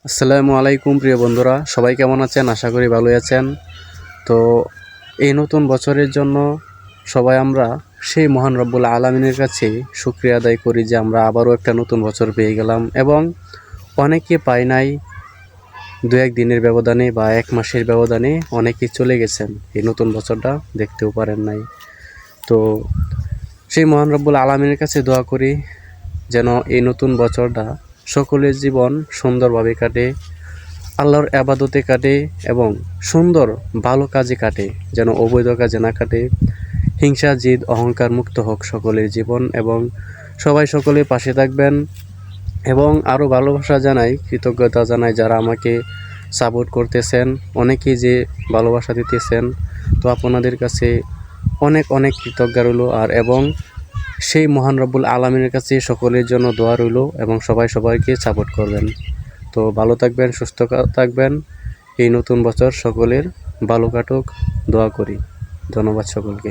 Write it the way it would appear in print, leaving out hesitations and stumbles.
আসসালামু আলাইকুম প্রিয় বন্ধুরা, সবাই কেমন আছেন? আশা করি ভালোই আছেন। তো এই নতুন বছরের জন্য সবাই আমরা সেই মহান রব্বুল আলামিনের কাছে শুকরিয়া আদায় করি যে আমরা আবারও একটা নতুন বছর পেয়ে গেলাম এবং অনেকে পায় নাই। দু এক দিনের ব্যবধানে বা এক মাসের ব্যবধানে অনেকে চলে গেছেন, এই নতুন বছরটা দেখতেও পারেন নাই। তো সেই মহান রব্বুল আলামিনের কাছে দোয়া করি যেন এই নতুন বছরটা সকলের জীবন সুন্দরভাবে কাটে, আল্লাহর আবাদতে কাটে এবং সুন্দর ভালো কাজে কাটে, যেন অবৈধ কাজে না কাটে। হিংসা জিদ অহংকার মুক্ত হোক সকলের জীবন এবং সবাই সকলের পাশে থাকবেন। এবং আরও ভালোবাসা জানাই, কৃতজ্ঞতা জানাই যারা আমাকে সাপোর্ট করতেছেন, অনেকেই যে ভালোবাসা দিতেছেন। তো আপনাদের কাছে অনেক অনেক কৃতজ্ঞ রইল আর এবং সেই মহান রব্বুল আলামিনের কাছে সকলের জন্য দোয়া রইল এবং সবাই সবাইকে সাপোর্ট করবেন। তো ভালো থাকবেন, সুস্থ থাকবেন। এই নতুন বছর সকলের ভালো কাটুক দোয়া করি। ধন্যবাদ সকলকে।